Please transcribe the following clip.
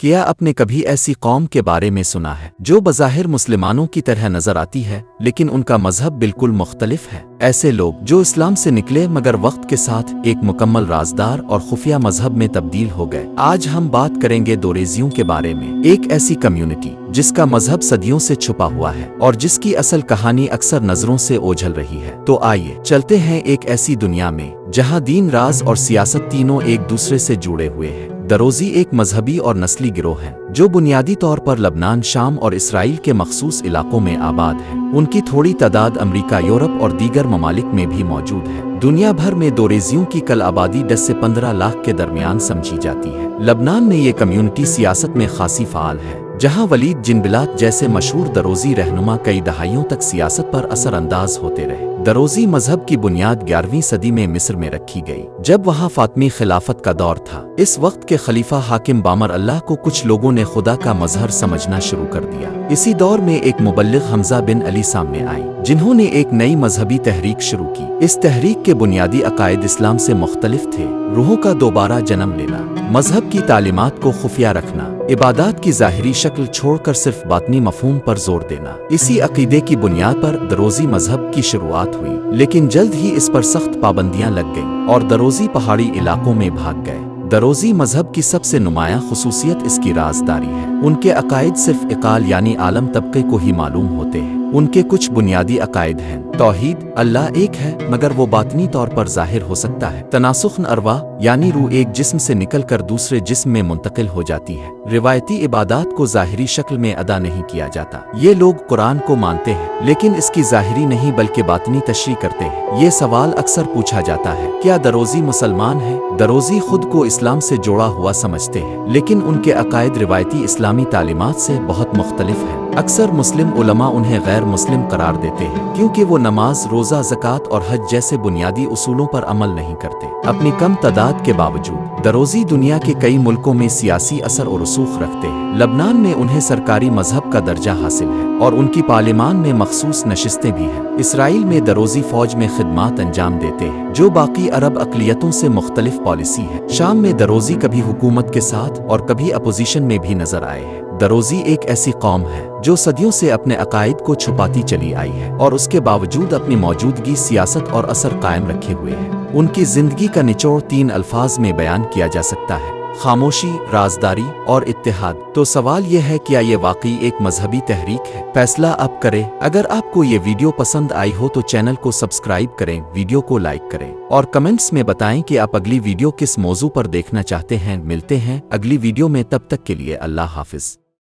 کیا آپ نے کبھی ایسی قوم کے بارے میں سنا ہے جو بظاہر مسلمانوں کی طرح نظر آتی ہے لیکن ان کا مذہب بالکل مختلف ہے؟ ایسے لوگ جو اسلام سے نکلے مگر وقت کے ساتھ ایک مکمل رازدار اور خفیہ مذہب میں تبدیل ہو گئے۔ آج ہم بات کریں گے دوریزیوں کے بارے میں، ایک ایسی کمیونٹی جس کا مذہب صدیوں سے چھپا ہوا ہے اور جس کی اصل کہانی اکثر نظروں سے اوجھل رہی ہے۔ تو آئیے چلتے ہیں ایک ایسی دنیا میں جہاں دین، راز اور سیاست تینوں ایک دوسرے سے جڑے ہوئے ہیں۔ دروزی ایک مذہبی اور نسلی گروہ ہے جو بنیادی طور پر لبنان، شام اور اسرائیل کے مخصوص علاقوں میں آباد ہے۔ ان کی تھوڑی تعداد امریکہ، یورپ اور دیگر ممالک میں بھی موجود ہے۔ دنیا بھر میں دوریزیوں کی کل آبادی 10 سے 15 لاکھ کے درمیان سمجھی جاتی ہے۔ لبنان میں یہ کمیونٹی سیاست میں خاصی فعال ہے، جہاں ولید جنبلاط جیسے مشہور دروزی رہنما کئی دہائیوں تک سیاست پر اثر انداز ہوتے رہے۔ دروزی مذہب کی بنیاد 11ویں صدی میں مصر میں رکھی گئی، جب وہاں فاطمی خلافت کا دور تھا۔ اس وقت کے خلیفہ حاکم بامر اللہ کو کچھ لوگوں نے خدا کا مظہر سمجھنا شروع کر دیا۔ اسی دور میں ایک مبلغ حمزہ بن علی سامنے آئی، جنہوں نے ایک نئی مذہبی تحریک شروع کی۔ اس تحریک کے بنیادی عقائد اسلام سے مختلف تھے: روحوں کا دوبارہ جنم لینا، مذہب کی تعلیمات کو خفیہ رکھنا، عبادات کی ظاہری شکل چھوڑ کر صرف باطنی مفہوم پر زور دینا۔ اسی عقیدے کی بنیاد پر دروزی مذہب کی شروعات ہوئی، لیکن جلد ہی اس پر سخت پابندیاں لگ گئیں اور دروزی پہاڑی علاقوں میں بھاگ گئے۔ دروزی مذہب کی سب سے نمایاں خصوصیت اس کی رازداری ہے۔ ان کے عقائد صرف اقال یعنی عالم طبقے کو ہی معلوم ہوتے ہیں۔ ان کے کچھ بنیادی عقائد ہیں: توحید، اللہ ایک ہے مگر وہ باطنی طور پر ظاہر ہو سکتا ہے; تناسخ ارواح یعنی روح ایک جسم سے نکل کر دوسرے جسم میں منتقل ہو جاتی ہے; روایتی عبادات کو ظاہری شکل میں ادا نہیں کیا جاتا۔ یہ لوگ قرآن کو مانتے ہیں لیکن اس کی ظاہری نہیں بلکہ باطنی تشریح کرتے ہیں۔ یہ سوال اکثر پوچھا جاتا ہے، کیا دروزی مسلمان ہیں؟ دروزی خود کو اسلام سے جوڑا ہوا سمجھتے ہیں، لیکن ان کے عقائد روایتی اسلامی تعلیمات سے بہت مختلف ہیں۔ اکثر مسلم علماء انہیں غیر مسلم قرار دیتے ہیں کیونکہ وہ نماز، روزہ، زکوٰۃ اور حج جیسے بنیادی اصولوں پر عمل نہیں کرتے۔ اپنی کم تعداد کے باوجود دروزی دنیا کے کئی ملکوں میں سیاسی اثر و رسوخ رکھتے ہیں۔ لبنان میں انہیں سرکاری مذہب کا درجہ حاصل ہے اور ان کی پارلیمان میں مخصوص نشستیں بھی ہیں۔ اسرائیل میں دروزی فوج میں خدمات انجام دیتے ہیں جو باقی عرب اقلیتوں سے مختلف پالیسی ہے۔ شام میں دروزی کبھی حکومت کے ساتھ اور کبھی اپوزیشن میں بھی نظر آئے ہیں۔ دروزی ایک ایسی قوم ہے جو صدیوں سے اپنے عقائد کو چھپاتی چلی آئی ہے اور اس کے باوجود اپنی موجودگی، سیاست اور اثر قائم رکھے ہوئے ہے۔ ان کی زندگی کا نچوڑ 3 الفاظ میں بیان کیا جا سکتا ہے: خاموشی، رازداری اور اتحاد۔ تو سوال یہ ہے، کیا یہ واقعی ایک مذہبی تحریک ہے؟ فیصلہ اب کریں۔ اگر آپ کو یہ ویڈیو پسند آئی ہو تو چینل کو سبسکرائب کریں، ویڈیو کو لائک کریں اور کمنٹس میں بتائیں کہ آپ اگلی ویڈیو کس موضوع پر دیکھنا چاہتے ہیں۔ ملتے ہیں اگلی ویڈیو میں، تب تک کے لیے اللہ حافظ۔